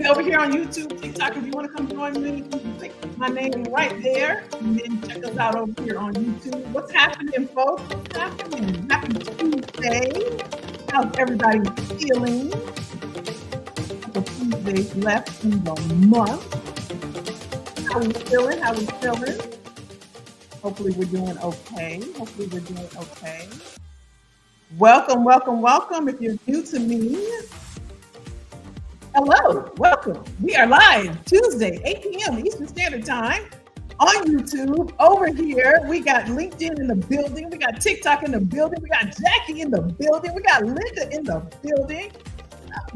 We over here on YouTube, TikTok. If you want to come join me, you can click my name right there, and then check us out over here on YouTube. What's happening, folks? What's happening? Happy Tuesday. How's everybody feeling? Couple Tuesdays left in the month. How we feeling? How we feeling? Hopefully we're doing okay. Hopefully we're doing okay. Welcome, welcome, welcome. If you're new to me, hello, welcome. We are live Tuesday, 8 p.m. Eastern Standard Time on YouTube. Over here, we got LinkedIn in the building. We got TikTok in the building. We got Jackie in the building. We got Linda in the building.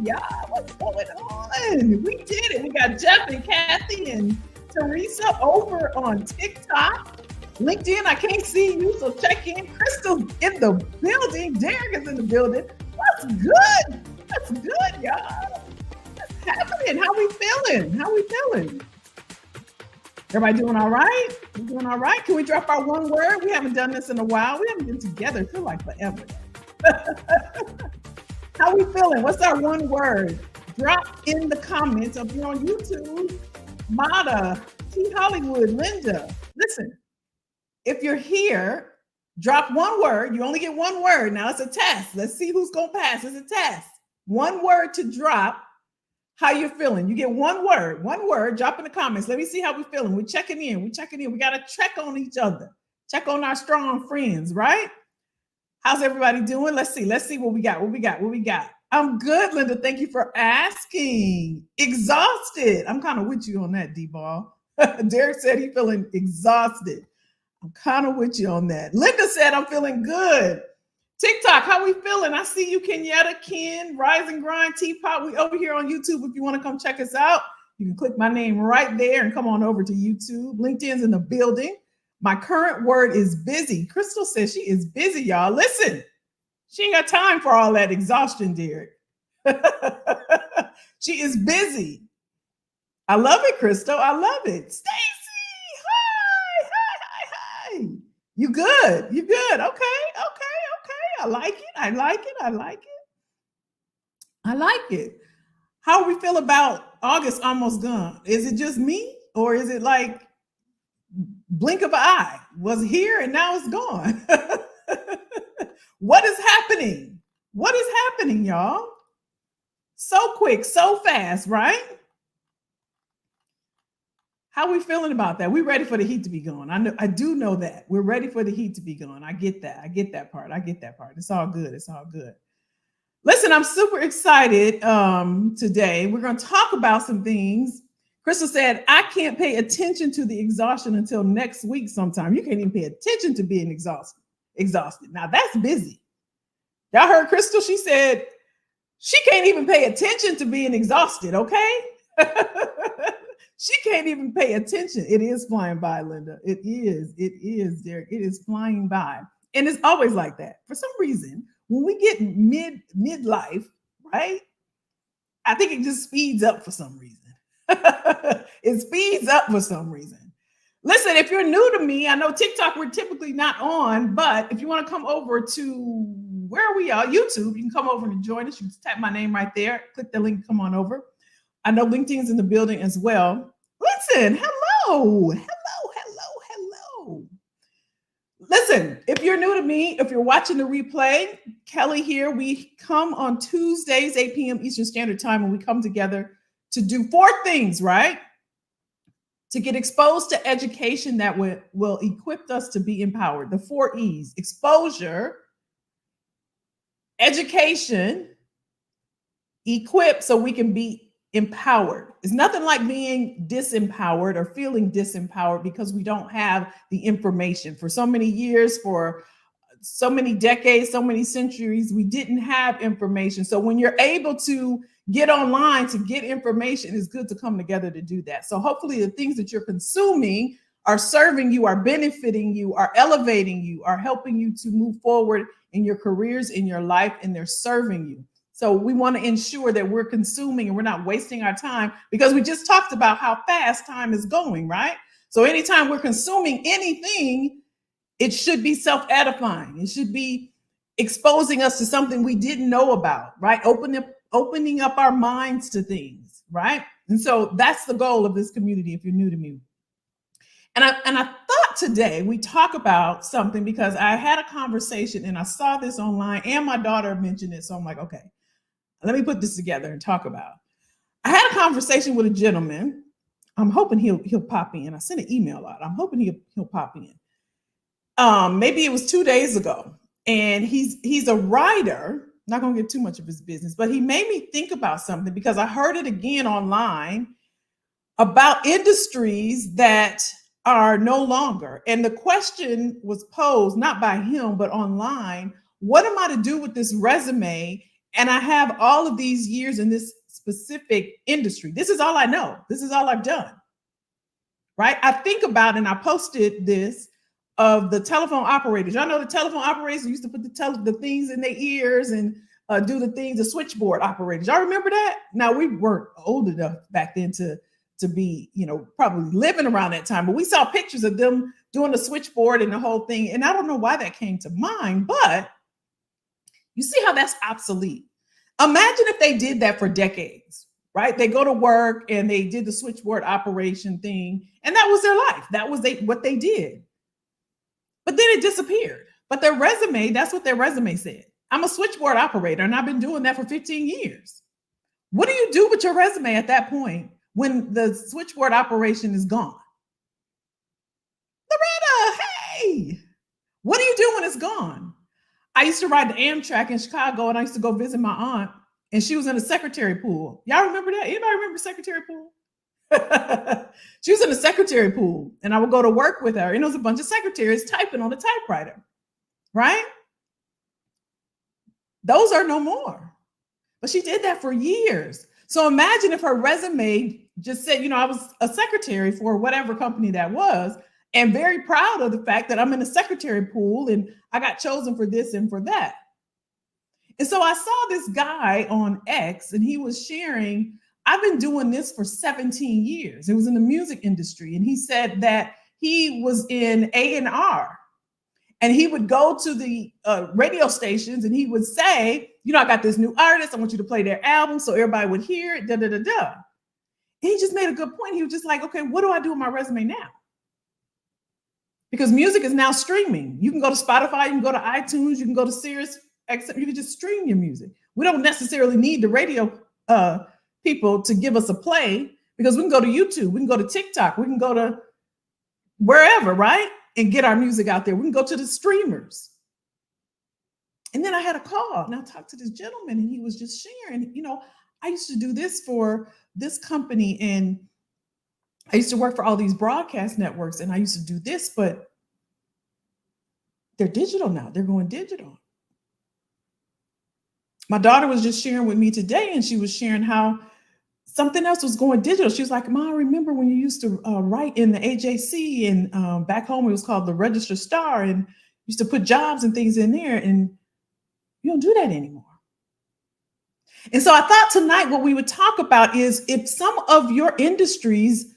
Yeah, what's going on? We did it. We got Jeff and Kathy and Teresa over on TikTok. LinkedIn, I can't see you, so check in. Crystal's in the building. Derek is in the building. That's good. That's good, y'all. What's happening? How we feeling? How we feeling? Everybody doing all right? We doing all right? Can we drop our one word? We haven't done this in a while. We haven't been together. It feels like forever. How we feeling? What's our one word? Drop in the comments up here on YouTube. Mata, T. Hollywood, Linda. Listen. If you're here, drop one word. You only get one word. Now it's a test. Let's see who's going to pass. It's a test. One word to drop. How you feeling? You get one word. One word. Drop in the comments. Let me see how we feeling. We're checking in. We're checking in. We got to check on each other. Check on our strong friends, right? How's everybody doing? Let's see. Let's see what we got. What we got. What we got. I'm good, Linda. Thank you for asking. Exhausted. I'm kind of with you on that, D-Ball. Derek said he's feeling exhausted. I'm kind of with you on that. Linda said, I'm feeling good. TikTok, how we feeling? I see you, Kenyatta, Ken, Rise and Grind, Teapot. We over here on YouTube. If you want to come check us out, you can click my name right there and come on over to YouTube. LinkedIn's in the building. My current word is busy. Crystal says she is busy, y'all. Listen, she ain't got time for all that exhaustion, Derek. She is busy. I love it, Crystal. I love it. Stacy. You good? You good? Okay. I like it. I like it. I like it. I like it. How we feel about August almost gone? Is it just me, or is it like blink of an eye? Was here and now it's gone. What is happening? What is happening, y'all? So quick, so fast, right? How are we feeling about that? We're ready for the heat to be gone. I do know that. We're ready for the heat to be gone. I get that. I get that part. It's all good. It's all good. Listen, I'm super excited today. We're going to talk about some things. Crystal said, I can't pay attention to the exhaustion until next week sometime. You can't even pay attention to being exhausted. Now, that's busy. Y'all heard Crystal? She said she can't even pay attention to being exhausted, okay? She can't even pay attention. It is flying by, Linda. It is, Derek. It is flying by. And it's always like that. For some reason, when we get midlife, right? I think it just speeds up for some reason. It speeds up for some reason. Listen, if you're new to me, I know TikTok we're typically not on, but if you want to come over to where we are, YouTube, you can come over and join us. You can tap my name right there. Click the link, come on over. I know LinkedIn's in the building as well. Listen, hello. Listen, if you're new to me, if you're watching the replay, Kelly here, we come on Tuesdays, 8 p.m. Eastern Standard Time, and we come together to do 4 things, right? To get exposed to education that will equip us to be empowered. The 4 E's: exposure, education, equip so we can be empowered. It's nothing like being disempowered or feeling disempowered because we don't have the information. For so many years, for so many decades, so many centuries, we didn't have information. So when you're able to get online to get information, it's good to come together to do that. So hopefully the things that you're consuming are serving you, are benefiting you, are elevating you, are helping you to move forward in your careers, in your life, and they're serving you. So we want to ensure that we're consuming and we're not wasting our time, because we just talked about how fast time is going, right? So anytime we're consuming anything, it should be self-edifying. It should be exposing us to something we didn't know about, right? Opening up our minds to things, right? And so that's the goal of this community if you're new to me. And I thought today we talk about something because I had a conversation and I saw this online and my daughter mentioned it. So I'm like, okay, let me put this together and talk about. I had a conversation with a gentleman. I'm hoping he'll pop in. I sent an email out. I'm hoping he'll pop in. Maybe it was 2 days ago. And he's a writer. Not gonna get too much of his business, but he made me think about something because I heard it again online about industries that are no longer. And the question was posed not by him, but online. What am I to do with this resume? And I have all of these years in this specific industry. This is all I know. This is all I've done. Right? I think about, and I posted this of the telephone operators. Y'all know the telephone operators used to put the things in their ears and do the things, the switchboard operators. Y'all remember that? Now, we weren't old enough back then to be, probably living around that time, but we saw pictures of them doing the switchboard and the whole thing. And I don't know why that came to mind, but you see how that's obsolete. Imagine if they did that for decades, right? They go to work and they did the switchboard operation thing, and that was their life. That was what they did. But then it disappeared. But their resume, that's what their resume said. I'm a switchboard operator, and I've been doing that for 15 years. What do you do with your resume at that point when the switchboard operation is gone? Loretta, hey, what do you do when it's gone? I used to ride the Amtrak in Chicago, and I used to go visit my aunt, and she was in a secretary pool. Y'all remember that? Anybody remember secretary pool? She was in a secretary pool, and I would go to work with her, and it was a bunch of secretaries typing on the typewriter, right? Those are no more. But she did that for years. So imagine if her resume just said, I was a secretary for whatever company that was, and very proud of the fact that I'm in a secretary pool and I got chosen for this and for that. And so I saw this guy on X, and he was sharing, I've been doing this for 17 years. It was in the music industry. And he said that he was in A&R, and he would go to the radio stations and he would say, I got this new artist. I want you to play their album so everybody would hear it, And he just made a good point. He was just like, okay, what do I do with my resume now? Because music is now streaming. You can go to Spotify, you can go to iTunes, you can go to Sirius XM, you can just stream your music. We don't necessarily need the radio people to give us a play, because we can go to YouTube, we can go to TikTok, we can go to wherever, right? And get our music out there. We can go to the streamers. And then I had a call, and I talked to this gentleman, and he was just sharing, I used to do this for this company, and I used to work for all these broadcast networks, and I used to do this, but they're digital now. They're going digital. My daughter was just sharing with me today, and she was sharing how something else was going digital. She was like, Mom, I remember when you used to write in the AJC, and back home it was called the Register Star, and used to put jobs and things in there, and you don't do that anymore. And so I thought tonight what we would talk about is, if some of your industries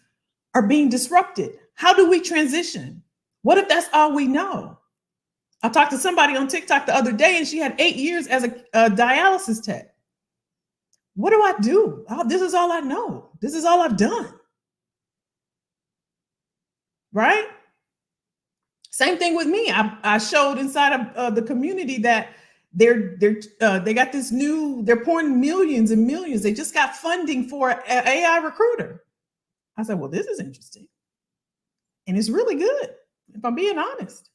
are being disrupted, how do we transition? What if that's all we know? I talked to somebody on TikTok the other day, and she had 8 years as a dialysis tech. What do I do? This is all I know. This is all I've done. Right? Same thing with me. I showed inside of the community that they got this new, they're pouring millions and millions. They just got funding for an AI recruiter. I said, well, this is interesting. And it's really good, if I'm being honest.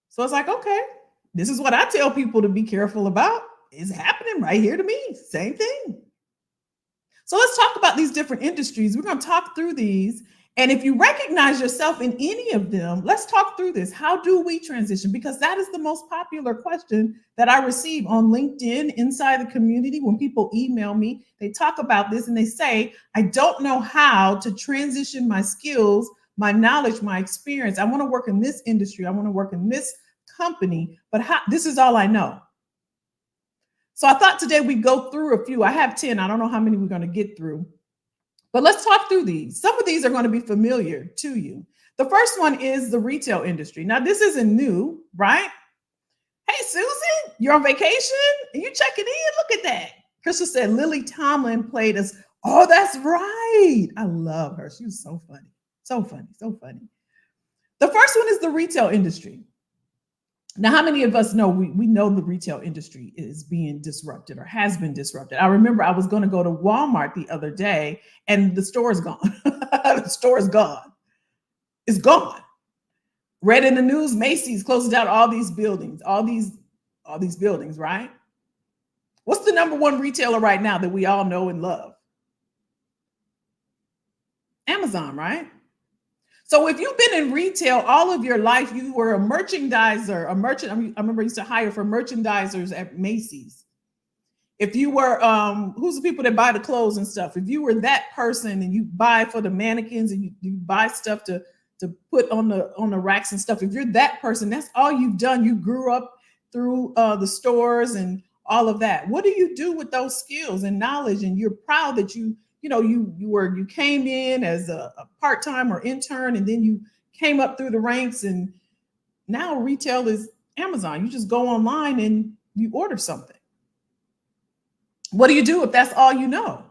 So it's like, okay, this is what I tell people to be careful about. It's happening right here to me. Same thing. So let's talk about these different industries. We're going to talk through these. And if you recognize yourself in any of them, let's talk through this. How do we transition? Because that is the most popular question that I receive on LinkedIn, inside the community. When people email me, they talk about this and they say, I don't know how to transition my skills, my knowledge, my experience. I want to work in this industry. I want to work in this company, but this is all I know. So I thought today we'd go through a few. I have 10. I don't know how many we're going to get through. But let's talk through these. Some of these are going to be familiar to you. The first one is the retail industry. Now, this isn't new, right? Hey, Susan, you're on vacation and you're checking in. Look at that. Crystal said Lily Tomlin played as Oh, that's right. I love her. She was so funny. So funny. So funny. The first one is the retail industry. Now, how many of us know we know the retail industry is being disrupted or has been disrupted? I remember I was going to go to Walmart the other day and the store is gone. The store is gone. It's gone. Read in the news, Macy's closes down all these buildings, all these buildings, right? What's the number one retailer right now that we all know and love? Amazon, right? So if you've been in retail all of your life, you were a merchandiser, a merchant. I remember I used to hire for merchandisers at Macy's. If you were, who's the people that buy the clothes and stuff? If you were that person and you buy for the mannequins and you buy stuff to put on the racks and stuff, if you're that person, that's all you've done. You grew up through the stores and all of that. What do you do with those skills and knowledge? And you're proud that you came in as a part-time or intern, and then you came up through the ranks, and now retail is Amazon. You just go online and you order something. What do you do if that's all you know?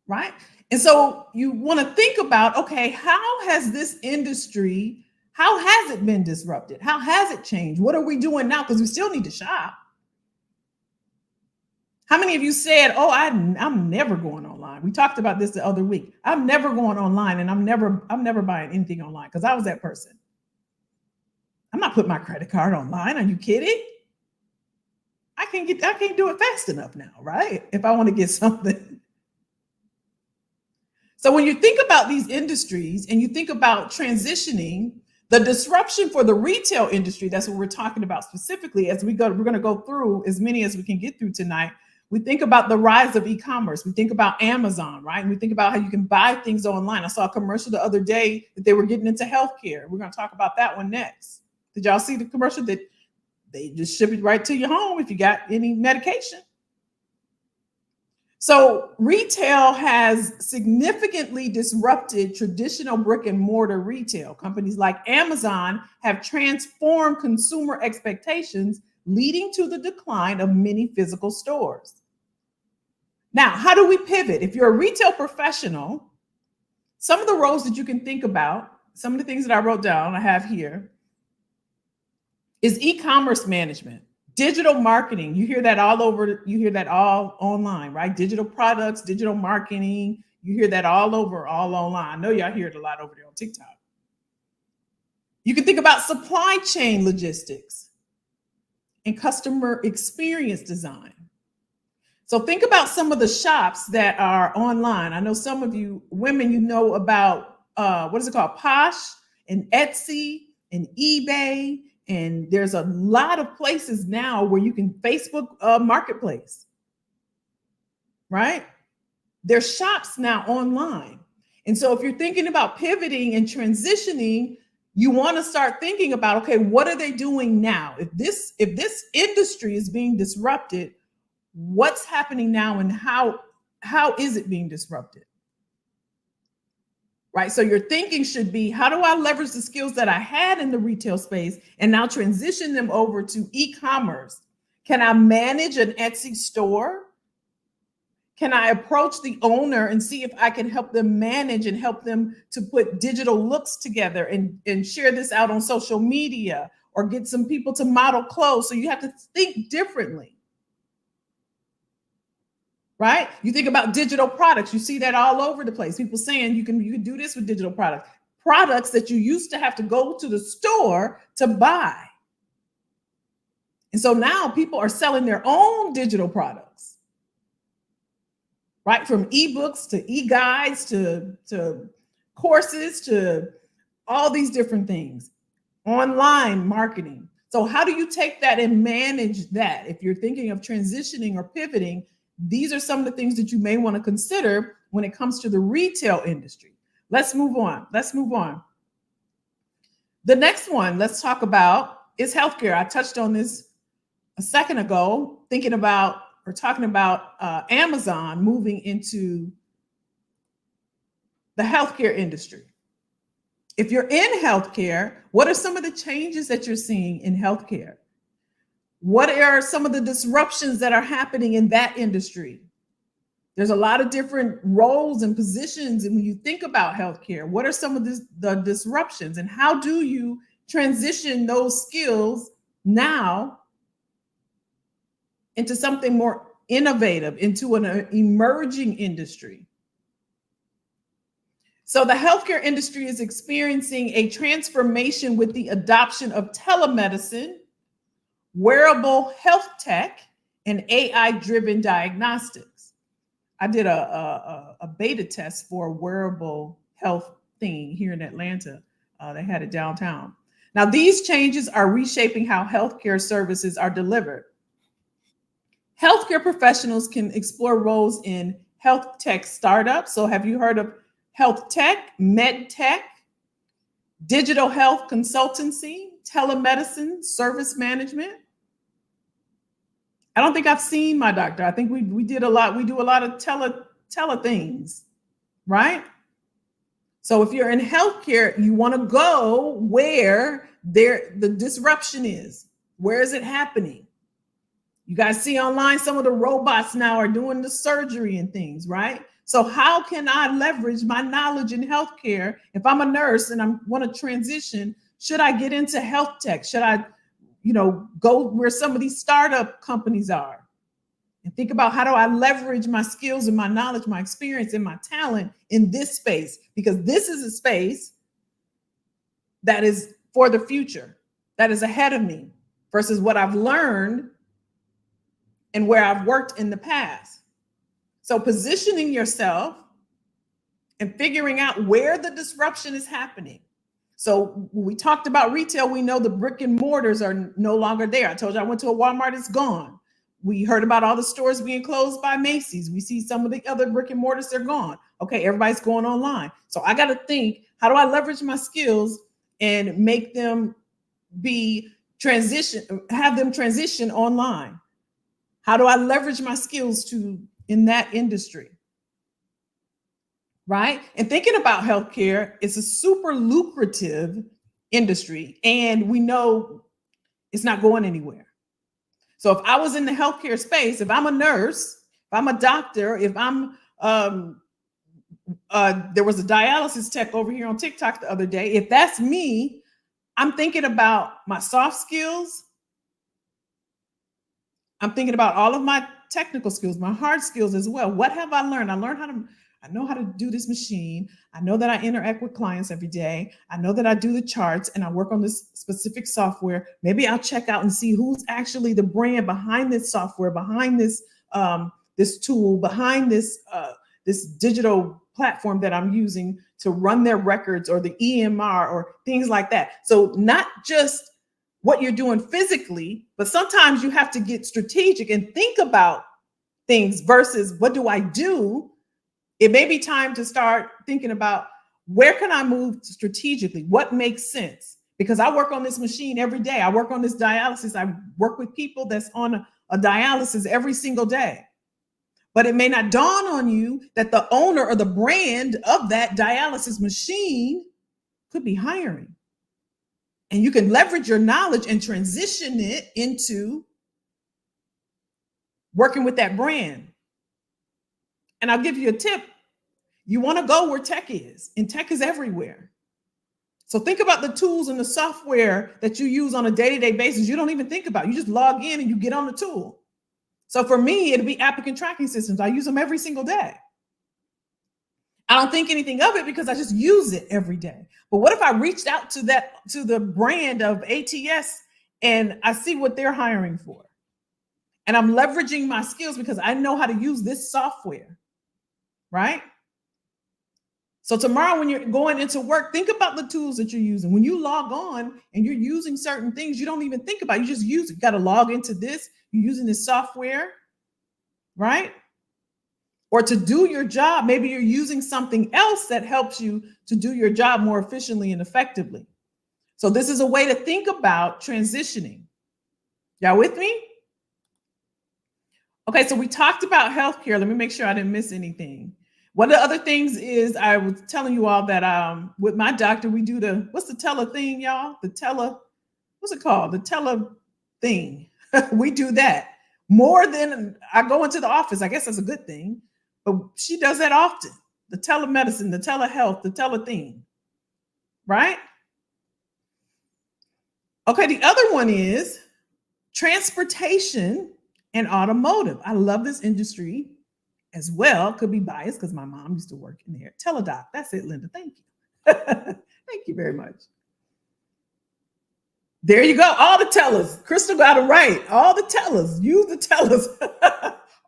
Right? And so you want to think about, okay, how has this industry, how has it been disrupted? How has it changed? What are we doing now? Because we still need to shop. How many of you said, oh, I'm never going online? We talked about this the other week. I'm never going online, and I'm never buying anything online, because I was that person. I'm not putting my credit card online. Are you kidding? I can't do it fast enough now, right? If I want to get something. So when you think about these industries and you think about transitioning, the disruption for the retail industry, that's what we're talking about specifically as we go. We're going to go through as many as we can get through tonight. We think about the rise of e-commerce. We think about Amazon, right? And we think about how you can buy things online. I saw a commercial the other day that they were getting into healthcare. We're going to talk about that one next. Did y'all see the commercial that they just ship it right to your home if you got any medication? So retail has significantly disrupted traditional brick and mortar retail. Companies like Amazon have transformed consumer expectations, leading to the decline of many physical stores. Now, how do we pivot? If you're a retail professional, some of the roles that you can think about, some of the things that I wrote down, I have here, is e-commerce management, digital marketing. You hear that all over, you hear that all online, right? Digital products, digital marketing, you hear that all over, all online. I know y'all hear it a lot over there on TikTok. You can think about supply chain logistics and customer experience design. So think about some of the shops that are online. I know some of you women, you know about, what is it called? Posh and Etsy and eBay. And there's a lot of places now where you can Facebook Marketplace, right? There's shops now online. And so if you're thinking about pivoting and transitioning, you want to start thinking about, okay, what are they doing now? If this industry is being disrupted, what's happening now, and how is it being disrupted? Right? So your thinking should be, how do I leverage the skills that I had in the retail space and now transition them over to e-commerce? Can I manage an Etsy store? Can I approach the owner and see if I can help them manage and help them to put digital looks together and share this out on social media, or get some people to model clothes? So you have to think differently, right? You think about digital products. You see that all over the place. People saying you can do this with digital products that you used to have to go to the store to buy. And so now people are selling their own digital products. Right? From ebooks to e-guides to courses to all these different things. Online marketing. So how do you take that and manage that? If you're thinking of transitioning or pivoting, these are some of the things that you may want to consider when it comes to the retail industry. Let's move on. The next one let's talk about is healthcare. I touched on this a second ago, talking about Amazon moving into the healthcare industry. If you're in healthcare, what are some of the changes that you're seeing in healthcare? What are some of the disruptions that are happening in that industry? There's a lot of different roles and positions. And when you think about healthcare, what are some of the disruptions, and how do you transition those skills now into something more innovative, into an emerging industry? So the healthcare industry is experiencing a transformation with the adoption of telemedicine, wearable health tech, and AI-driven diagnostics. I did a beta test for a wearable health thing here in Atlanta. They had it downtown. Now, these changes are reshaping how healthcare services are delivered. Healthcare professionals can explore roles in health tech startups. So have you heard of health tech, med tech, digital health consultancy, telemedicine, service management? I don't think I've seen my doctor. I think we did a lot. We do a lot of tele things, right? So if you're in healthcare, you want to go where the disruption is. Where is it happening? You guys see online, some of the robots now are doing the surgery and things, right? So how can I leverage my knowledge in healthcare? If I'm a nurse and I want to transition, should I get into health tech? Should I, go where some of these startup companies are? And think about, how do I leverage my skills and my knowledge, my experience and my talent in this space? Because this is a space that is for the future, that is ahead of me versus what I've learned and where I've worked in the past. So positioning yourself and figuring out where the disruption is happening. So when we talked about retail, we know the brick and mortars are no longer there. I told you I went to a Walmart, it's gone. We heard about all the stores being closed by Macy's. We see some of the other brick and mortars, they're gone. Okay, everybody's going online. So I got to think, how do I leverage my skills and make them have them transition online? How do I leverage my skills in that industry? Right? And thinking about healthcare, it's a super lucrative industry, and we know it's not going anywhere. So if I was in the healthcare space, if I'm a nurse, if I'm a doctor, if I'm there was a dialysis tech over here on TikTok the other day. If that's me, I'm thinking about my soft skills. I'm thinking about all of my technical skills, my hard skills as well. What have I learned? I know how to do this machine. I know that I interact with clients every day. I know that I do the charts and I work on this specific software. Maybe I'll check out and see who's actually the brand behind this software, behind this this tool, behind this digital platform that I'm using to run their records, or the EMR, or things like that. So not just what you're doing physically, but sometimes you have to get strategic and think about things versus what do I do? It may be time to start thinking about, where can I move strategically? What makes sense? Because I work on this machine every day. I work on this dialysis. I work with people that's on a dialysis every single day. But it may not dawn on you that the owner or the brand of that dialysis machine could be hiring. And you can leverage your knowledge and transition it into working with that brand. And I'll give you a tip. You want to go where tech is, and tech is everywhere. So think about the tools and the software that you use on a day-to-day basis. You don't even think about it. You just log in and you get on the tool. So for me, it'd be applicant tracking systems. I use them every single day. I don't think anything of it because I just use it every day. But what if I reached out to the brand of ATS and I see what they're hiring for? And I'm leveraging my skills because I know how to use this software, right? So tomorrow when you're going into work, think about the tools that you're using. When you log on and you're using certain things, you don't even think about it. You just use it. You got to log into this. You're using this software, right? Or to do your job, maybe you're using something else that helps you to do your job more efficiently and effectively. So this is a way to think about transitioning. Y'all with me? Okay, so we talked about healthcare. Let me make sure I didn't miss anything. One of the other things is, I was telling you all that with my doctor, we do what's the tele thing, y'all? What's it called? The tele thing. We do that more than I go into the office. I guess that's a good thing, but she does that often. The telemedicine, the telehealth, the telething, right? Okay, the other one is transportation and automotive. I love this industry as well. Could be biased because my mom used to work in there. Teledoc. That's it, Linda. Thank you. Thank you very much. There you go. All the tellers. Crystal got it right. All the tellers. Use the tellers.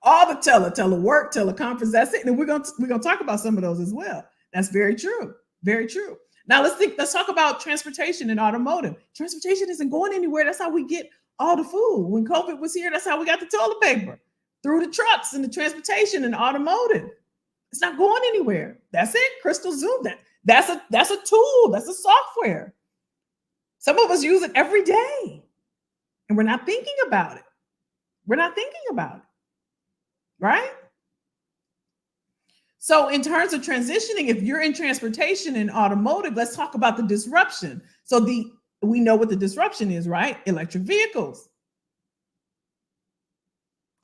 All the telework, teleconference. That's it. And we're gonna talk about some of those as well. That's very true. Very true. Now let's talk about transportation and automotive. Transportation isn't going anywhere. That's how we get all the food. When COVID was here, that's how we got the toilet paper. Through the trucks and the transportation and automotive. It's not going anywhere. That's it. Crystal Zoom. That's a tool. That's a software. Some of us use it every day. And we're not thinking about it. We're not thinking about it. Right? So in terms of transitioning, if you're in transportation and automotive, let's talk about the disruption. So we know what the disruption is, right? Electric vehicles,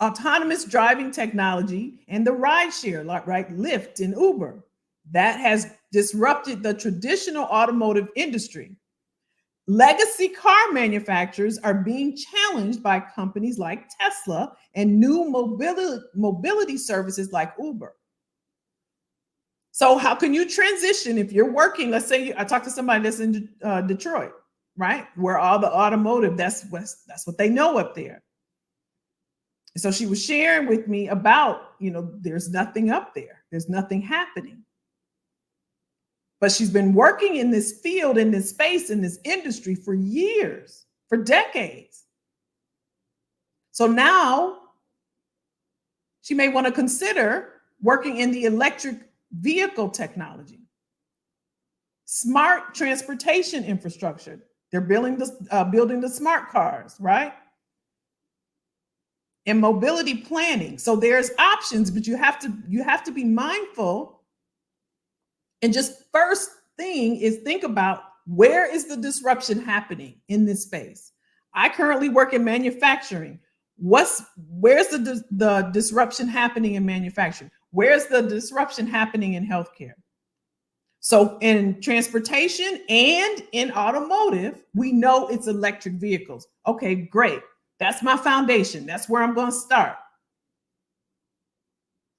autonomous driving technology, and the rideshare, right? Lyft and Uber. That has disrupted the traditional automotive industry. Legacy car manufacturers are being challenged by companies like Tesla and new mobility services like Uber. So how can you transition if you're working? Let's say I talked to somebody that's in Detroit, right? Where all the automotive, that's what they know up there. So she was sharing with me about, there's nothing up there. There's nothing happening. But she's been working in this field, in this space, in this industry for years, for decades. So now she may want to consider working in the electric vehicle technology, smart transportation infrastructure. They're building the smart cars, right? And mobility planning. So there's options, but you have to be mindful. And just first thing is think about where is the disruption happening in this space. I currently work in manufacturing. Where's the disruption happening in manufacturing? Where's the disruption happening in healthcare? So in transportation and in automotive, we know it's electric vehicles. Okay, great. That's my foundation. That's where I'm going to start.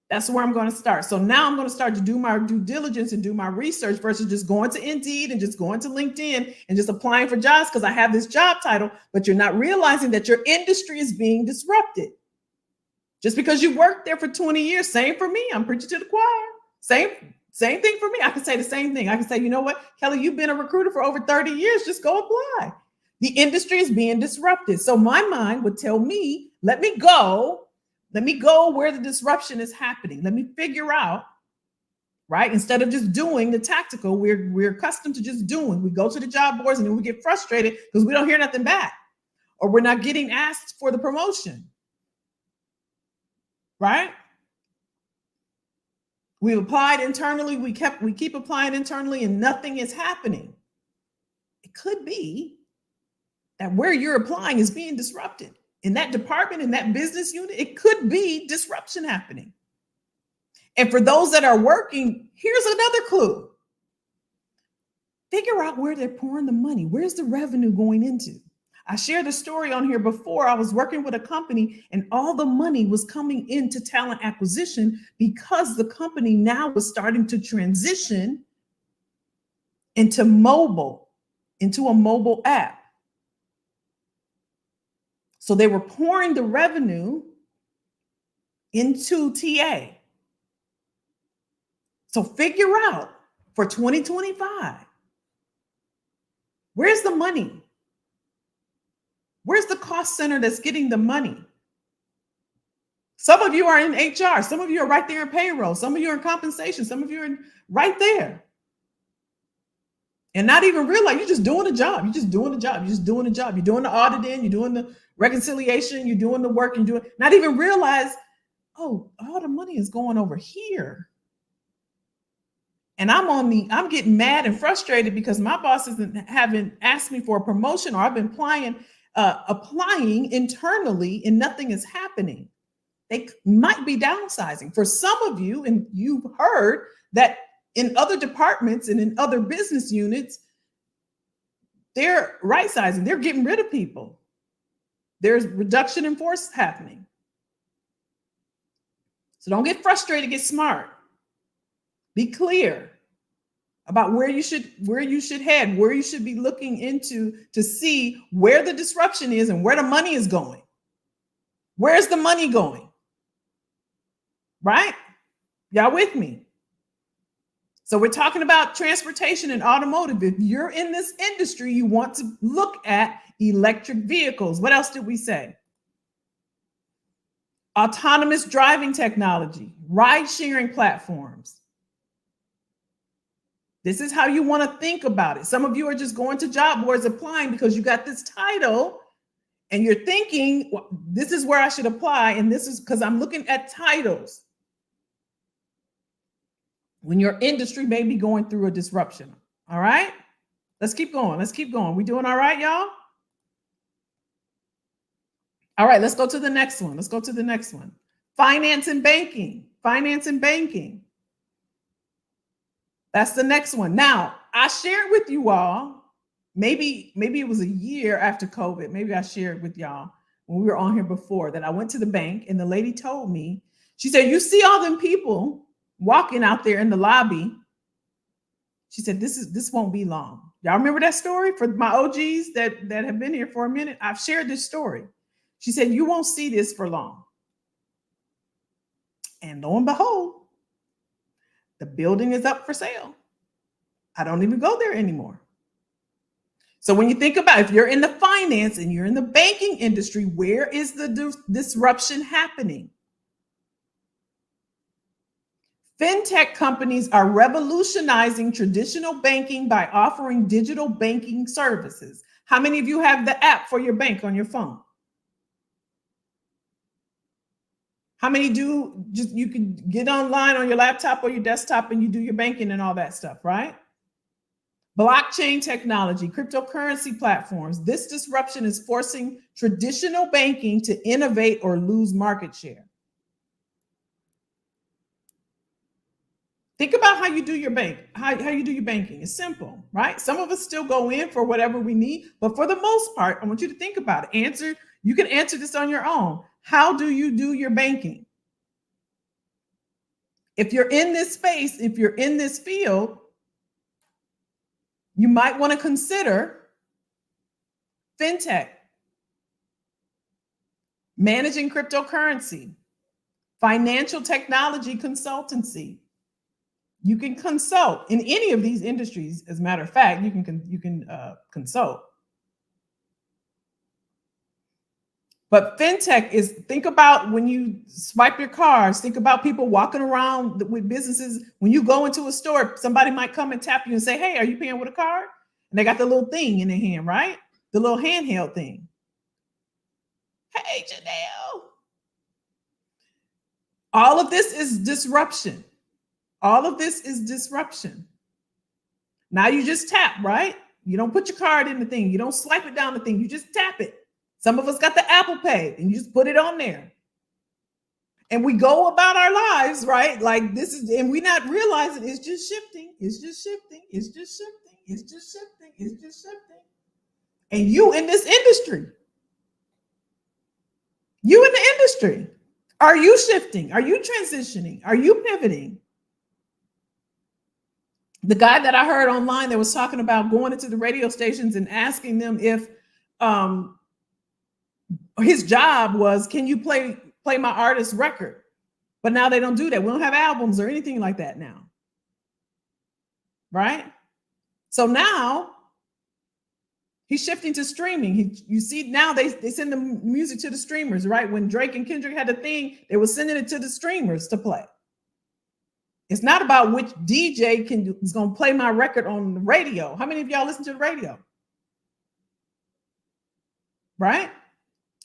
That's where I'm going to start. So now I'm going to start to do my due diligence and do my research versus just going to Indeed and just going to LinkedIn and just applying for jobs because I have this job title, but you're not realizing that your industry is being disrupted. Just because you worked there for 20 years, same for me. I'm preaching to the choir. Same thing for me. I can say the same thing. I can say, you know what, Kelly, you've been a recruiter for over 30 years. Just go apply. The industry is being disrupted. So my mind would tell me, let me go where the disruption is happening. Let me figure out, right? Instead of just doing the tactical, we're accustomed to just doing. We go to the job boards and then we get frustrated because we don't hear nothing back, or we're not getting asked for the promotion, right? We've applied internally. We keep applying internally and nothing is happening. It could be that where you're applying is being disrupted. In that department, in that business unit, it could be disruption happening. And for those that are working, here's another clue. Figure out where they're pouring the money. Where's the revenue going into? I shared a story on here before. I was working with a company and all the money was coming into talent acquisition because the company now was starting to transition into a mobile app. So they were pouring the revenue into TA. So figure out for 2025, where's the money? Where's the cost center that's getting the money? Some of you are in HR. Some of you are right there in payroll. Some of you are in compensation. Some of you are right there. And not even realize you're just doing a job. You're just doing a job. You're just doing a job. You're doing the auditing. You're doing the reconciliation. You're doing the work. And not even realize, oh, all the money is going over here. And I'm getting mad and frustrated because my boss haven't asked me for a promotion, or I've been applying applying internally and nothing is happening. They might be downsizing. For some of you, and you've heard that in other departments and in other business units, they're right sizing, they're getting rid of people. There's reduction in force happening. So don't get frustrated, get smart. Be clear about where you should head, where you should be looking into to see where the disruption is and where the money is going. Where's the money going? Right? Y'all with me? So we're talking about transportation and automotive. If you're in this industry, you want to look at electric vehicles. What else did we say? Autonomous driving technology, ride-sharing platforms. This is how you want to think about it. Some of you are just going to job boards applying because you got this title and you're thinking, well, this is where I should apply. And this is because I'm looking at titles. When your industry may be going through a disruption. All right, let's keep going. Let's keep going. We doing all right, y'all? All right, let's go to the next one. Let's go to the next one. Finance and banking. Finance and banking. That's the next one. Now, I shared with you all, maybe it was a year after COVID. Maybe I shared with y'all when we were on here before that I went to the bank and the lady told me, she said, you see all them people walking out there in the lobby. She said, this won't be long. Y'all remember that story? For my OGs that have been here for a minute, I've shared this story. She said, you won't see this for long. And lo and behold, the building is up for sale. I don't even go there anymore. So when you think about if you're in the finance and you're in the banking industry, where is the disruption happening? Fintech companies are revolutionizing traditional banking by offering digital banking services. How many of you have the app for your bank on your phone? How many do just you can get online on your laptop or your desktop and you do your banking and all that stuff, right? Blockchain technology, cryptocurrency platforms. This disruption is forcing traditional banking to innovate or lose market share. Think about how you do your bank, how you do your banking. It's simple, right? Some of us still go in for whatever we need, but for the most part, I want you to think about it. You can answer this on your own. How do you do your banking? If you're in this space, if you're in this field, you might want to consider fintech, managing cryptocurrency, financial technology consultancy. You can consult in any of these industries. As a matter of fact, you can consult. But fintech is, think about when you swipe your cards, think about people walking around with businesses. When you go into a store, somebody might come and tap you and say, hey, are you paying with a card? And they got the little thing in their hand, right? The little handheld thing. Hey, Janelle. All of this is disruption. All of this is disruption. Now you just tap, right? You don't put your card in the thing. You don't swipe it down the thing. You just tap it. Some of us got the Apple Pay and you just put it on there. And we go about our lives, right? Like this is, and we not realizing it's just shifting. It's just shifting. It's just shifting. It's just shifting. It's just shifting. And you in this industry, are you shifting? Are you transitioning? Are you pivoting? The guy that I heard online that was talking about going into the radio stations and asking them if his job was, can you play my artist's record? But now they don't do that. We don't have albums or anything like that now. Right? So now he's shifting to streaming. You see now they send the music to the streamers, right? When Drake and Kendrick had the thing, they were sending it to the streamers to play. It's not about which DJ is going to play my record on the radio. How many of y'all listen to the radio? Right?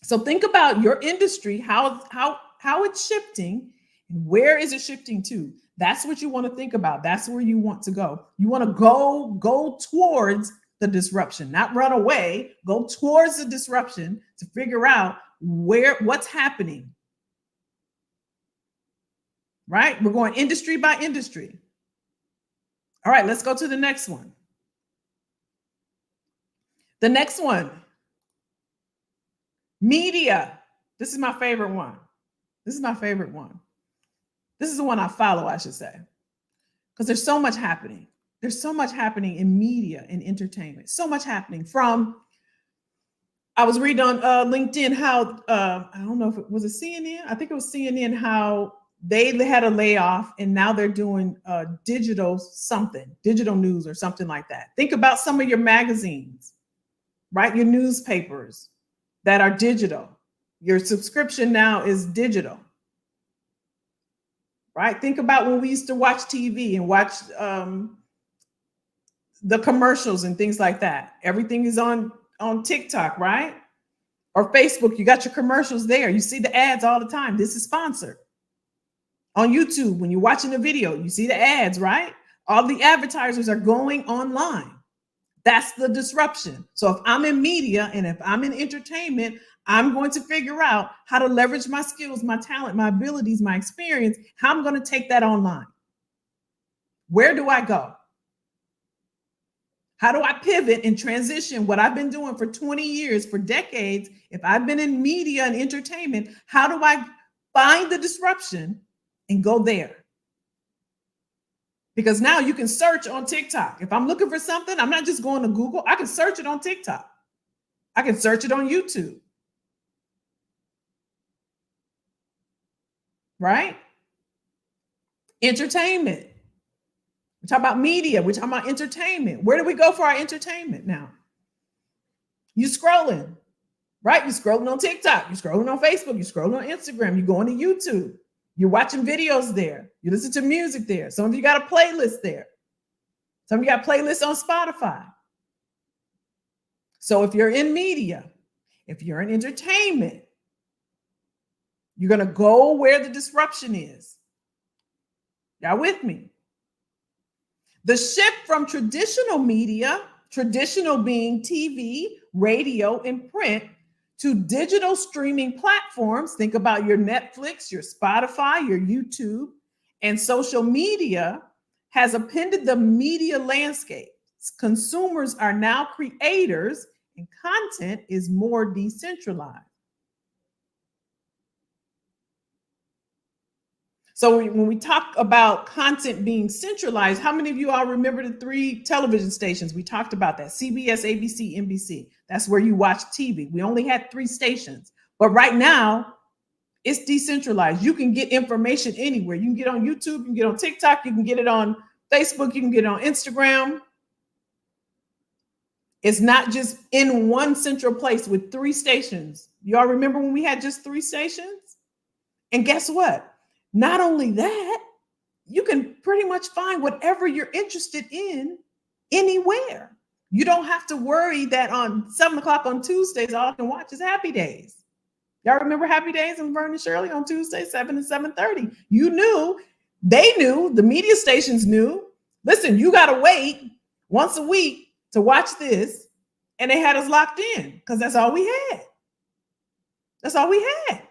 So think about your industry, how it's shifting, and where is it shifting to? That's what you want to think about. That's where you want to go. You want to go towards the disruption, not run away, go towards the disruption to figure out what's happening. Right? We're going industry by industry. All right, let's go to the next one. The next one, media. This is my favorite one. This is my favorite one. This is the one I follow, I should say, because there's so much happening. There's so much happening in media and entertainment. So much happening I was reading on LinkedIn how, I don't know if it was CNN. I think it was CNN, how they had a layoff and now they're doing digital news or something like that. Think about some of your magazines, right? Your newspapers that are digital. Your subscription now is digital, right? Think about when we used to watch TV and watch the commercials and things like that. Everything is on TikTok, right? Or Facebook, you got your commercials there. You see the ads all the time. This is sponsored. On YouTube, when you're watching a video, you see the ads, right? All the advertisers are going online. That's the disruption. So if I'm in media and if I'm in entertainment, I'm going to figure out how to leverage my skills, my talent, my abilities, my experience, how I'm going to take that online. Where do I go? How do I pivot and transition what I've been doing for 20 years, for decades? If I've been in media and entertainment, how do I find the disruption and go there? Because now you can search on TikTok. If I'm looking for something, I'm not just going to Google. I can search it on TikTok. I can search it on YouTube. Right? Entertainment. We talk about media. We talk about entertainment. Where do we go for our entertainment now? You scrolling, right? You're scrolling on TikTok. You're scrolling on Facebook. You're scrolling on Instagram. You're going to YouTube. You're watching videos there. You listen to music there. Some of you got a playlist there. Some of you got playlists on Spotify. So if you're in media, if you're in entertainment, you're going to go where the disruption is. Y'all with me? The shift from traditional media, traditional being TV, radio, and print, to digital streaming platforms. Think about your Netflix, your Spotify, your YouTube, and social media has upended the media landscape. Consumers are now creators and content is more decentralized. So when we talk about content being centralized, how many of you all remember the 3 television stations? We talked about that: CBS, ABC, NBC. That's where you watch TV. We only had 3 stations, but right now it's decentralized. You can get information anywhere. You can get on YouTube, you can get on TikTok, you can get it on Facebook, you can get it on Instagram. It's not just in one central place with 3 stations. Y'all remember when we had just 3 stations? And guess what? Not only that, you can pretty much find whatever you're interested in anywhere. You don't have to worry that on 7 o'clock on Tuesdays, all I can watch is Happy Days. Y'all remember Happy Days and Vern and Shirley on Tuesday, 7 and 7:30? You knew, they knew, the media stations knew. Listen, you got to wait once a week to watch this. And they had us locked in because that's all we had. That's all we had.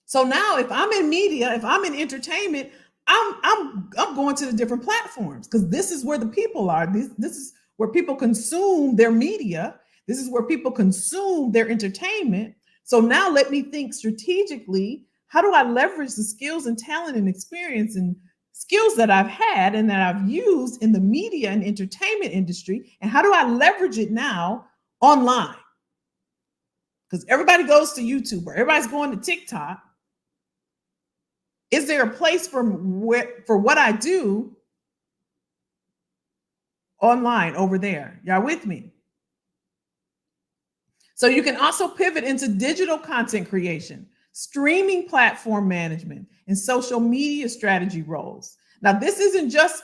So now if I'm in media, if I'm in entertainment, I'm going to the different platforms because this is where the people are. This is where people consume their media. This is where people consume their entertainment. So now let me think strategically, how do I leverage the skills and talent and experience and skills that I've had and that I've used in the media and entertainment industry? And how do I leverage it now online? Because everybody goes to YouTube or everybody's going to TikTok. Is there a place for what I do online over there? Y'all with me? So you can also pivot into digital content creation, streaming platform management, and social media strategy roles. Now, this isn't just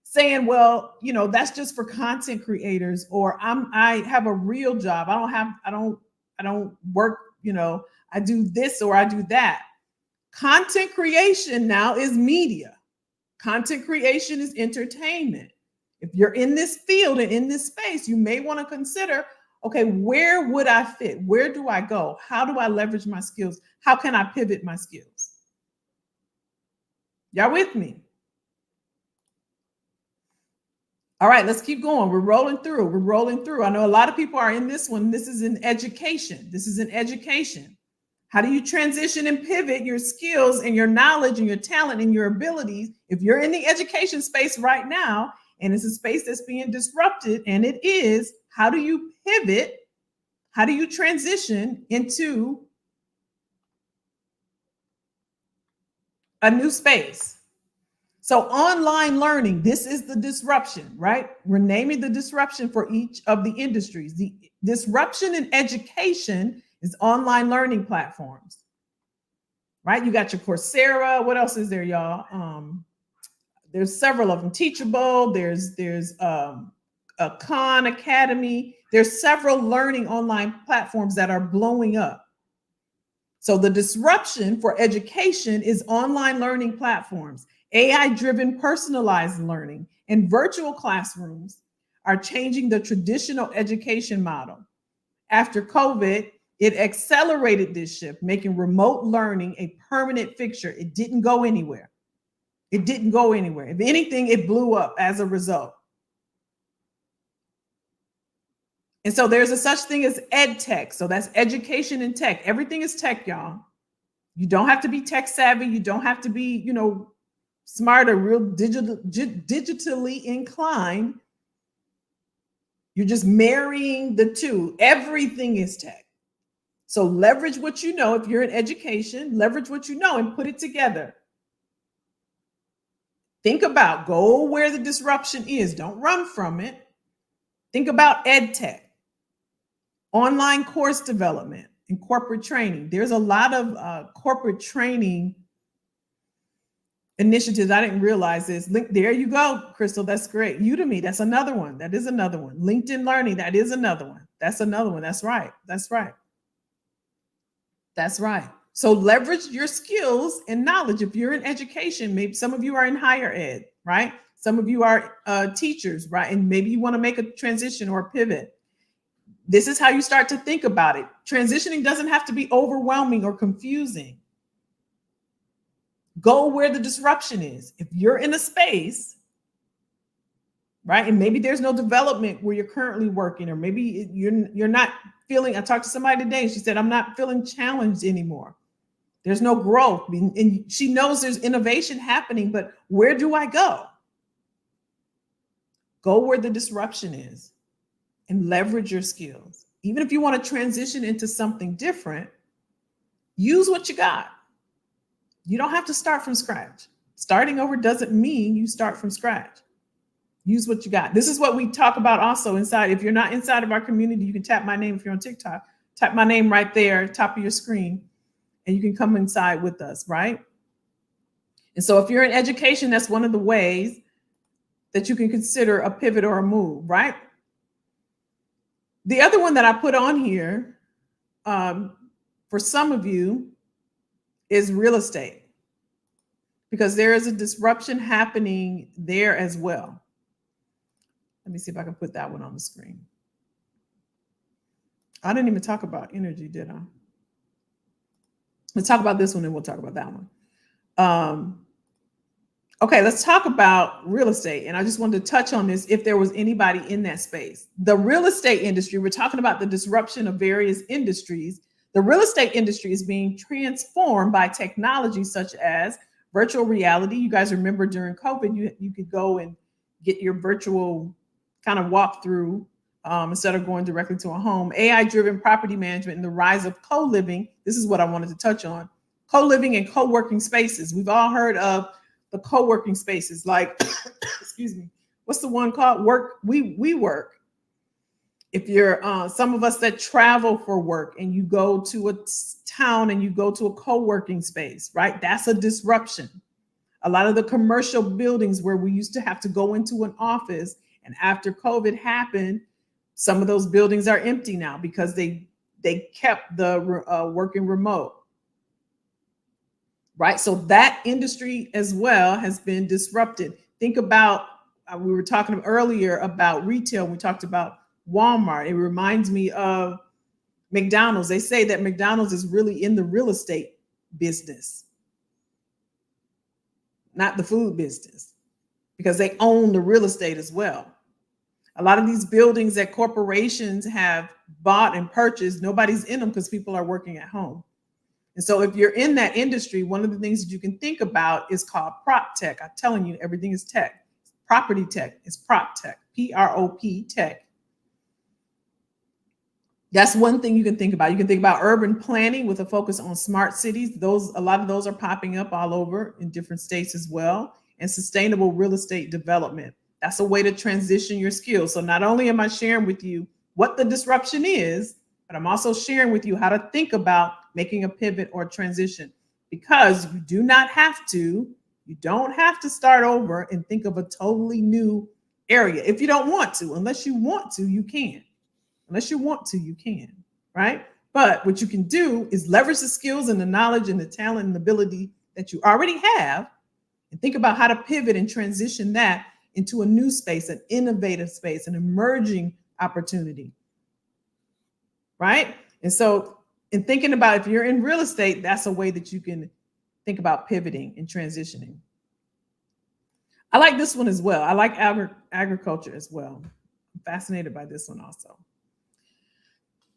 saying, well, you know, that's just for content creators, or I have a real job. I don't work, you know, I do this or I do that. Content creation now is media. Content creation is entertainment. If you're in this field and in this space, you may want to consider, okay, where would I fit? Where do I go? How do I leverage my skills? How can I pivot my skills? Y'all with me? All right, let's keep going. We're rolling through. We're rolling through. I know a lot of people are in this one. This is in education. This is in education. How do you transition and pivot your skills and your knowledge and your talent and your abilities? If you're in the education space right now, and it's a space that's being disrupted, and it is, how do you pivot? How do you transition into a new space? So online learning, this is the disruption, right? We're naming the disruption for each of the industries. The disruption in education is online learning platforms, right? You got your Coursera. What else is there, y'all? There's several of them. Teachable. There's a Khan Academy. There's several learning online platforms that are blowing up. So the disruption for education is online learning platforms. AI-driven personalized learning and virtual classrooms are changing the traditional education model. After COVID, it accelerated this shift, making remote learning a permanent fixture. It didn't go anywhere. It didn't go anywhere. If anything, it blew up as a result. And so there's a such thing as ed tech. So that's education and tech. Everything is tech, y'all. You don't have to be tech savvy. You don't have to be, smart or real digitally inclined. You're just marrying the two. Everything is tech. So leverage what you know. If you're in education, leverage what you know and put it together. Think about, go where the disruption is. Don't run from it. Think about ed tech, online course development, and corporate training. There's a lot of corporate training initiatives. I didn't realize this. There you go, Crystal. That's great. Udemy, that's another one. That is another one. LinkedIn Learning, that is another one. That's another one. That's right. That's right. That's right. So leverage your skills and knowledge. If you're in education, maybe some of you are in higher ed, right? Some of you are teachers, right? And maybe you want to make a transition or a pivot. This is how you start to think about it. Transitioning doesn't have to be overwhelming or confusing. Go where the disruption is. If you're in a space, right, and maybe there's no development where you're currently working, or maybe you're not feeling, I talked to somebody today and she said, I'm not feeling challenged anymore. There's no growth. And she knows there's innovation happening, but where do I go? Go where the disruption is and leverage your skills. Even if you want to transition into something different, use what you got. You don't have to start from scratch. Starting over doesn't mean you start from scratch. Use what you got. This is what we talk about also inside. If you're not inside of our community, you can tap my name. If you're on TikTok, tap my name right there, top of your screen, and you can come inside with us, right? And so if you're in education, that's one of the ways that you can consider a pivot or a move, right? The other one that I put on here for some of you is real estate, because there is a disruption happening there as well. Let me see if I can put that one on the screen. I didn't even talk about energy, did I? Let's talk about this one and we'll talk about that one. Okay, let's talk about real estate. And I just wanted to touch on this if there was anybody in that space. The real estate industry, we're talking about the disruption of various industries. The real estate industry is being transformed by technology such as virtual reality. You guys remember during COVID, you could go and get your virtual kind of walkthrough instead of going directly to a home. AI-driven property management and the rise of co-living. This is what I wanted to touch on. Co-living and co-working spaces. We've all heard of the co-working spaces, like, excuse me, what's the one called? WeWork. If you're some of us that travel for work and you go to a town and you go to a co-working space, right? That's a disruption. A lot of the commercial buildings where we used to have to go into an office, and after COVID happened, some of those buildings are empty now because they kept the working remote. Right. So that industry as well has been disrupted. Think about we were talking earlier about retail. We talked about Walmart. It reminds me of McDonald's. They say that McDonald's is really in the real estate business, not the food business, because they own the real estate as well. A lot of these buildings that corporations have bought and purchased, nobody's in them because people are working at home. And so if you're in that industry, one of the things that you can think about is called prop tech. I'm telling you, everything is tech. Property tech is prop tech, P-R-O-P tech. That's one thing you can think about. You can think about urban planning with a focus on smart cities. A lot of those are popping up all over in different states as well. And sustainable real estate development. That's a way to transition your skills. So not only am I sharing with you what the disruption is, but I'm also sharing with you how to think about making a pivot or transition, because you don't have to start over and think of a totally new area. If you don't want to, unless you want to, you can. Unless you want to, you can, right? But what you can do is leverage the skills and the knowledge and the talent and the ability that you already have, and think about how to pivot and transition that into a new space, an innovative space, an emerging opportunity, right? And so in thinking about if you're in real estate, that's a way that you can think about pivoting and transitioning. I like this one as well. I like agriculture as well. I'm fascinated by this one also.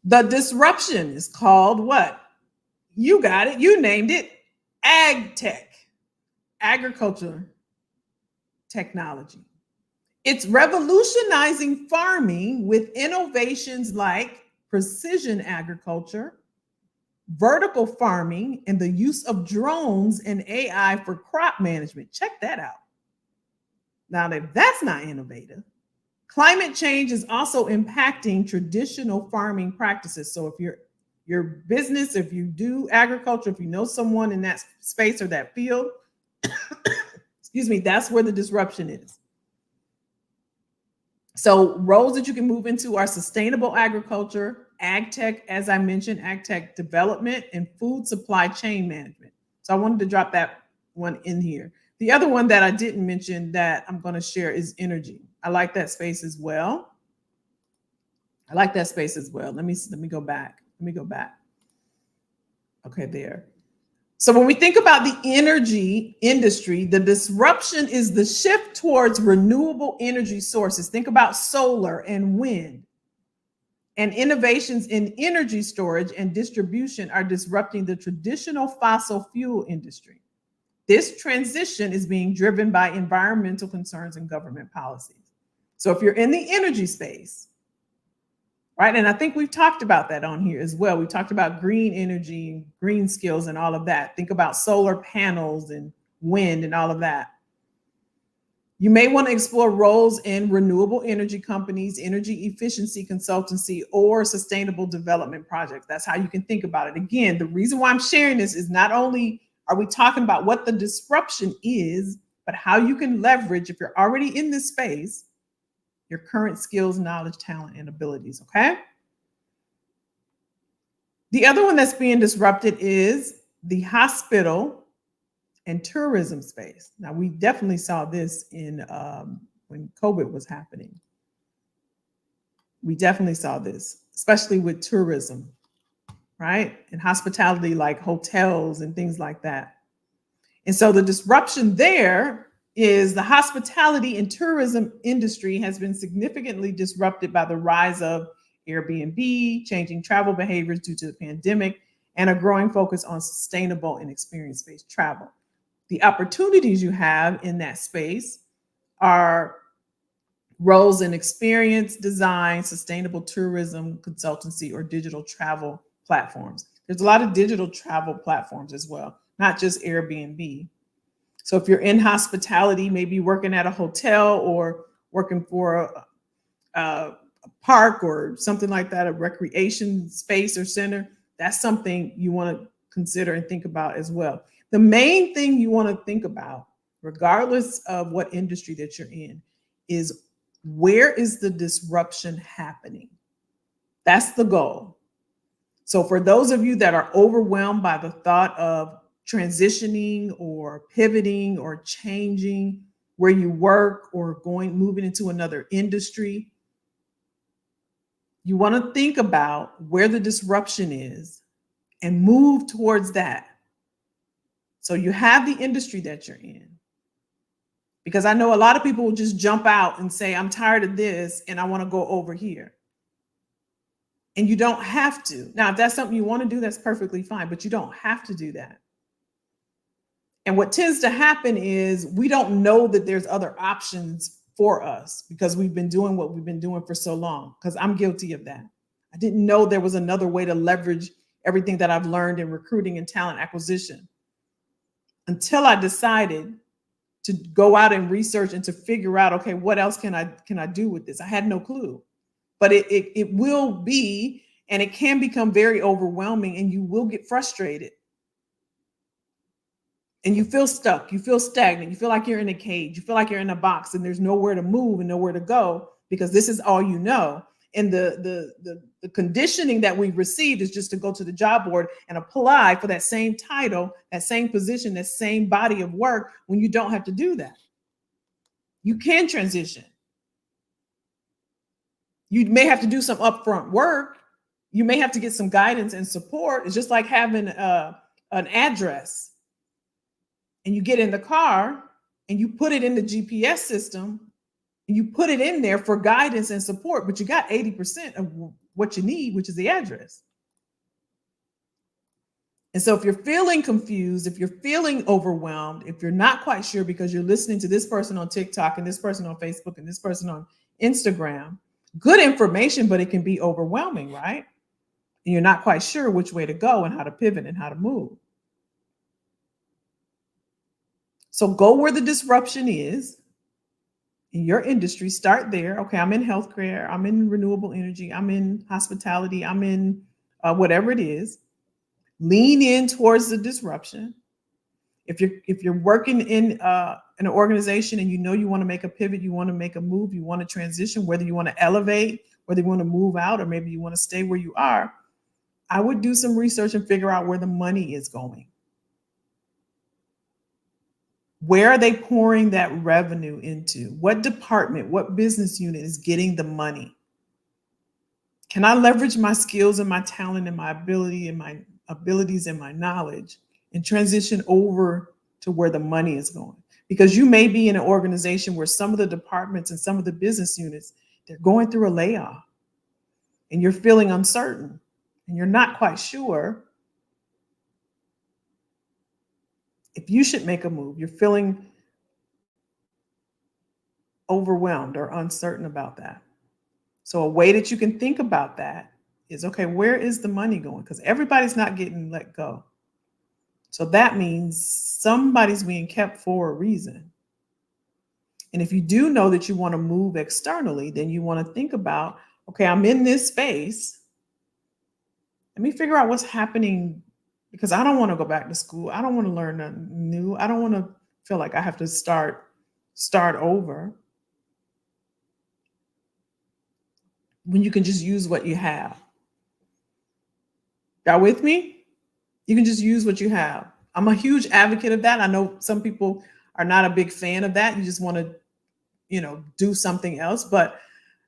The disruption is called what? You got it. You named it. Ag tech. Agriculture technology. It's revolutionizing farming with innovations like precision agriculture, vertical farming, and the use of drones and AI for crop management. Check that out. Now, if that's not innovative, climate change is also impacting traditional farming practices. So if your business, if you do agriculture, if you know someone in that space or that field, excuse me, that's where the disruption is. So roles that you can move into are sustainable agriculture, ag tech, as I mentioned, ag tech development, and food supply chain management. So I wanted to drop that one in here. The other one that I didn't mention that I'm going to share is energy. I like that space as well. Let me go back. Okay, there. So when we think about the energy industry, the disruption is the shift towards renewable energy sources. Think about solar and wind. And innovations in energy storage and distribution are disrupting the traditional fossil fuel industry. This transition is being driven by environmental concerns and government policies. So if you're in the energy space, right, and I think we've talked about that on here as well. We talked about green energy, green skills, and all of that. Think about solar panels and wind and all of that. You may want to explore roles in renewable energy companies, energy efficiency consultancy, or sustainable development projects. That's how you can think about it. Again, the reason why I'm sharing this is not only are we talking about what the disruption is, but how you can leverage, if you're already in this space, your current skills, knowledge, talent, and abilities, okay? The other one that's being disrupted is the hospital and tourism space. Now, we definitely saw this in when COVID was happening. We definitely saw this, especially with tourism, right? And hospitality, like hotels and things like that. And so the disruption there is the hospitality and tourism industry has been significantly disrupted by the rise of Airbnb, changing travel behaviors due to the pandemic, and a growing focus on sustainable and experience-based travel. The opportunities you have in that space are roles in experience design, sustainable tourism consultancy, or digital travel platforms. There's a lot of digital travel platforms as well, not just Airbnb. So if you're in hospitality, maybe working at a hotel or working for a park or something like that, a recreation space or center, that's something you want to consider and think about as well. The main thing you want to think about, regardless of what industry that you're in, is where is the disruption happening? That's the goal. So for those of you that are overwhelmed by the thought of transitioning or pivoting or changing, where you work or moving into another industry, you want to think about where the disruption is and move towards that. So you have the industry that you're in. Because I know a lot of people will just jump out and say, I'm tired of this and I want to go over here. And you don't have to. Now, if that's something you want to do, that's perfectly fine, but you don't have to do that. And what tends to happen is we don't know that there's other options for us because we've been doing what we've been doing for so long, because I'm guilty of that. I didn't know there was another way to leverage everything that I've learned in recruiting and talent acquisition until I decided to go out and research and to figure out, okay, what else can I do with this? I had no clue, but it will be, and it can become very overwhelming, and you will get frustrated. And you feel stuck, you feel stagnant, you feel like you're in a cage, you feel like you're in a box and there's nowhere to move and nowhere to go because this is all you know. And the conditioning that we've received is just to go to the job board and apply for that same title, that same position, that same body of work, when you don't have to do that. You can transition. You may have to do some upfront work. You may have to get some guidance and support. It's just like having an address. And you get in the car and you put it in the GPS system and you put it in there for guidance and support, but you got 80% of what you need, which is the address. And so if you're feeling confused, if you're feeling overwhelmed, if you're not quite sure because you're listening to this person on TikTok and this person on Facebook and this person on Instagram, good information, but it can be overwhelming, right? And you're not quite sure which way to go and how to pivot and how to move. So go where the disruption is in your industry. Start there. Okay, I'm in healthcare. I'm in renewable energy. I'm in hospitality. I'm in whatever it is. Lean in towards the disruption. If you're working in an organization and you know you want to make a pivot, you want to make a move, you want to transition, whether you want to elevate, whether you want to move out, or maybe you want to stay where you are, I would do some research and figure out where the money is going. Where are they pouring that revenue into? What department, what business unit is getting the money? Can I leverage my skills and my talent and my ability and my abilities and my knowledge and transition over to where the money is going? Because you may be in an organization where some of the departments and some of the business units, they're going through a layoff and you're feeling uncertain and you're not quite sure if you should make a move. You're feeling overwhelmed or uncertain about that. So a way that you can think about that is, okay, where is the money going? Because everybody's not getting let go. So that means somebody's being kept for a reason. And if you do know that you want to move externally, then you want to think about, okay, I'm in this space. Let me figure out what's happening, because I don't want to go back to school. I don't want to learn nothing new. I don't want to feel like I have to start over, when you can just use what you have. Y'all with me? You can just use what you have. I'm a huge advocate of that. I know some people are not a big fan of that. You just want to, do something else. But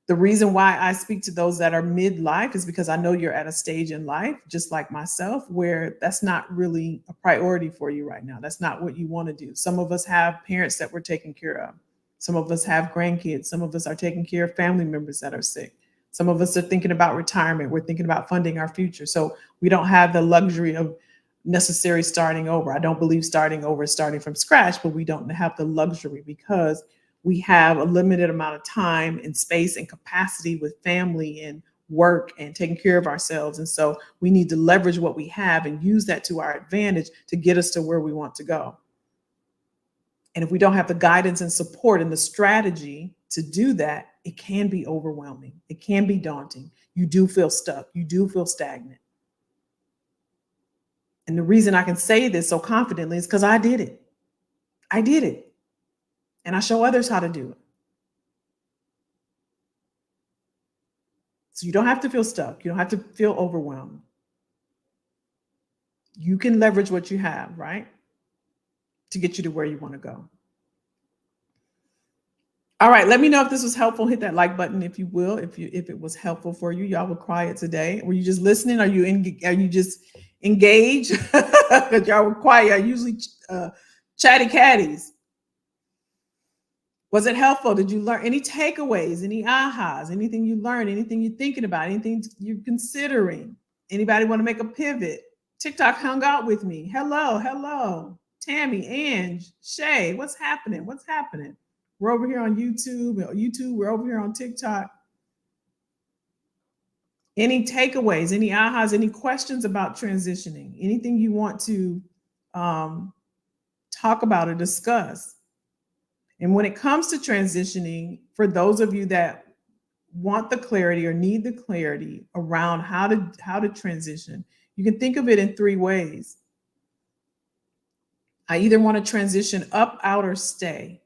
the reason why I speak to those that are midlife is because I know you're at a stage in life, just like myself, where that's not really a priority for you right now. That's not what you want to do. Some of us have parents that we're taking care of. Some of us have grandkids. Some of us are taking care of family members that are sick. Some of us are thinking about retirement. We're thinking about funding our future. So we don't have the luxury of necessarily starting over. I don't believe starting over is starting from scratch, but we don't have the luxury because we have a limited amount of time and space and capacity with family and work and taking care of ourselves. And so we need to leverage what we have and use that to our advantage to get us to where we want to go. And if we don't have the guidance and support and the strategy to do that, it can be overwhelming. It can be daunting. You do feel stuck. You do feel stagnant. And the reason I can say this so confidently is because I did it. I did it. And I show others how to do it. So you don't have to feel stuck. You don't have to feel overwhelmed. You can leverage what you have, right, to get you to where you want to go. All right, let me know if this was helpful. Hit that like button if you will. If it was helpful for you, y'all were quiet today. Were you just listening? Are you just engaged? Because y'all were quiet. I usually chatty catties. Was it helpful? Did you learn any takeaways, any ahas, anything you learned, anything you're thinking about, anything you're considering? Anybody want to make a pivot? TikTok hung out with me. Hello, hello. Tammy, Ange, Shay, what's happening? What's happening? We're over here on YouTube. We're over here on TikTok. Any takeaways, any ahas, any questions about transitioning? Anything you want to talk about or discuss? And when it comes to transitioning, for those of you that want the clarity or need the clarity around how to transition, you can think of it in three ways. I either want to transition up, out, or stay.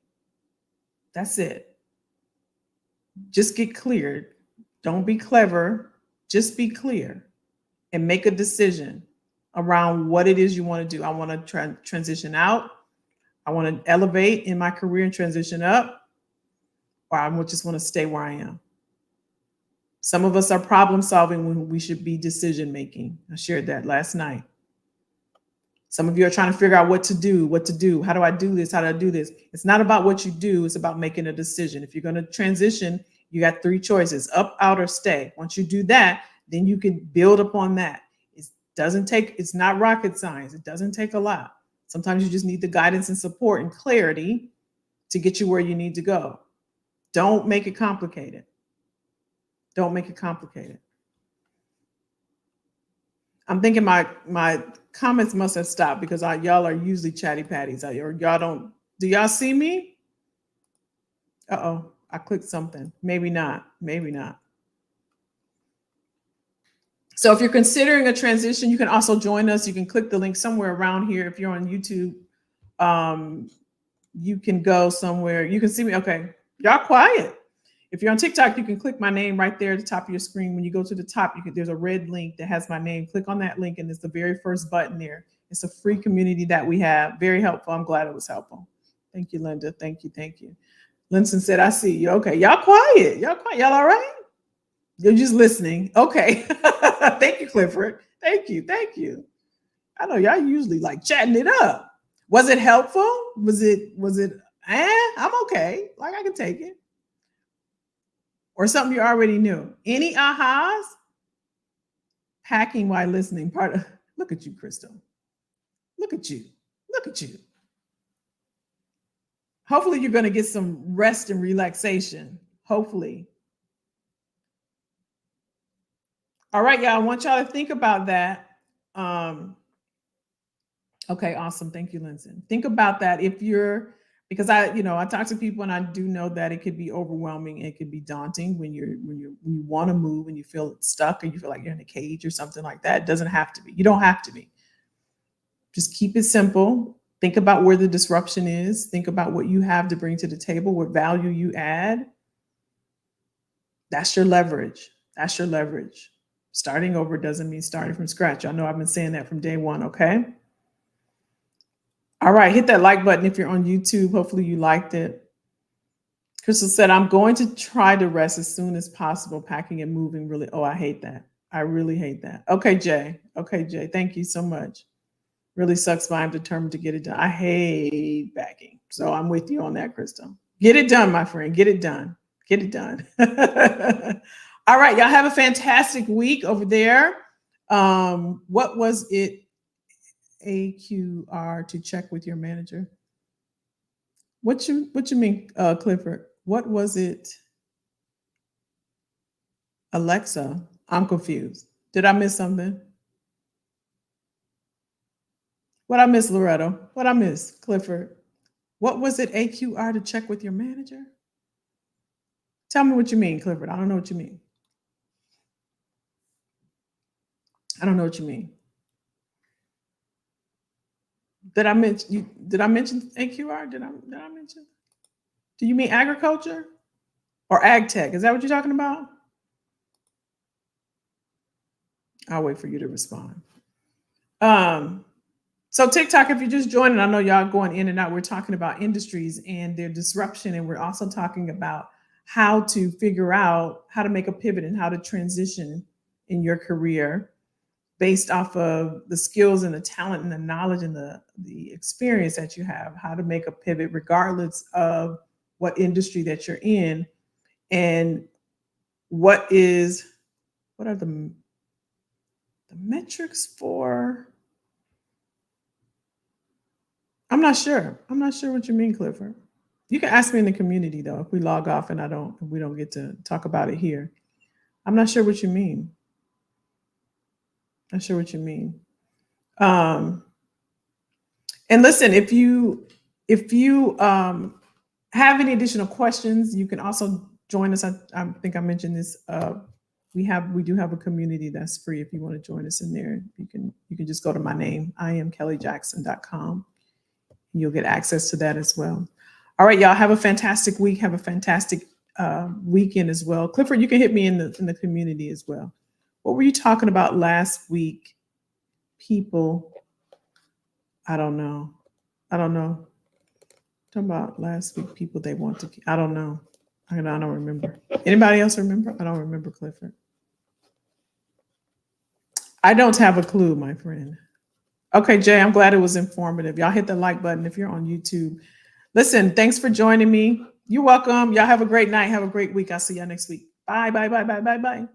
That's it. Just get cleared. Don't be clever. Just be clear and make a decision around what it is you want to do. I want to transition out. I want to elevate in my career and transition up, or I just want to stay where I am. Some of us are problem solving when we should be decision making. I shared that last night. Some of you are trying to figure out what to do. How do I do this? How do I do this? It's not about what you do. It's about making a decision. If you're going to transition, you got three choices: up, out, or stay. Once you do that, then you can build upon that. It's not rocket science. It doesn't take a lot. Sometimes you just need the guidance and support and clarity to get you where you need to go. Don't make it complicated. Don't make it complicated. I'm thinking my comments must have stopped because y'all are usually chatty patties. Or y'all don't. Do y'all see me? Uh-oh, I clicked something. Maybe not. Maybe not. So if you're considering a transition, you can also join us. You can click the link somewhere around here. If you're on YouTube, you can go somewhere. You can see me. Okay, y'all quiet. If you're on TikTok, you can click my name right there at the top of your screen. When you go to the top, there's a red link that has my name. Click on that link, and it's the very first button there. It's a free community that we have. Very helpful. I'm glad it was helpful. Thank you, Linda. Thank you. Thank you. Linson said, I see you. Okay, y'all quiet. Y'all quiet. Y'all all right? You're just listening. Okay. Thank you, Clifford. Thank you. Thank you. I know y'all usually like chatting it up. Was it helpful? Was it, I'm okay. Like I can take it. Or something you already knew. Any ahas? Packing while listening. Look at you, Crystal. Look at you. Look at you. Hopefully you're going to get some rest and relaxation. Hopefully. All right, y'all. I want y'all to think about that. Okay, awesome. Thank you, Linson. Think about that because I talk to people and I do know that it could be overwhelming. It could be daunting when you want to move and you feel stuck or you feel like you're in a cage or something like that. It doesn't have to be. You don't have to be. Just keep it simple. Think about where the disruption is. Think about what you have to bring to the table, what value you add. That's your leverage. That's your leverage. Starting over doesn't mean starting from scratch. I know I've been saying that from day one, okay? All right, hit that like button if you're on YouTube. Hopefully you liked it. Crystal said, I'm going to try to rest as soon as possible. Packing and moving really, I hate that. I really hate that. Okay, Jay. Thank you so much. Really sucks, but I'm determined to get it done. I hate packing. So I'm with you on that, Crystal. Get it done, my friend. Get it done. Get it done. All right, y'all have a fantastic week over there. What was it? AQR to check with your manager. What you mean, Clifford? What was it? Alexa, I'm confused. Did I miss something? What I miss, Loretto? What I miss, Clifford? What was it, AQR to check with your manager? Tell me what you mean, Clifford. I don't know what you mean. I don't know what you mean. Did I mention AQR? Did I mention? Do you mean agriculture or ag tech? Is that what you're talking about? I'll wait for you to respond. So TikTok, if you're just joining, I know y'all going in and out. We're talking about industries and their disruption, and we're also talking about how to figure out how to make a pivot and how to transition in your career based off of the skills and the talent and the knowledge and the experience that you have, how to make a pivot regardless of what industry that you're in, and what are the metrics for. I'm not sure. I'm not sure what you mean, Clifford. You can ask me in the community though, if we log off and we don't get to talk about it here. I'm not sure what you mean. Not sure what you mean. And listen, if you have any additional questions, you can also join us. I think I mentioned this. We do have a community that's free. If you want to join us in there, you can just go to my name, IamKellyJackson.com. You'll get access to that as well. All right, y'all, have a fantastic week. Have a fantastic weekend as well. Clifford, you can hit me in the community as well. What were you talking about last week? People, I don't know. Talking about last week, people they want to. I don't know. I don't remember. Anybody else remember? I don't remember, Clifford. I don't have a clue, my friend. Okay, Jay, I'm glad it was informative. Y'all hit the like button if you're on YouTube. Listen, thanks for joining me. You're welcome. Y'all have a great night. Have a great week. I'll see y'all next week. Bye, bye, bye, bye, bye, bye.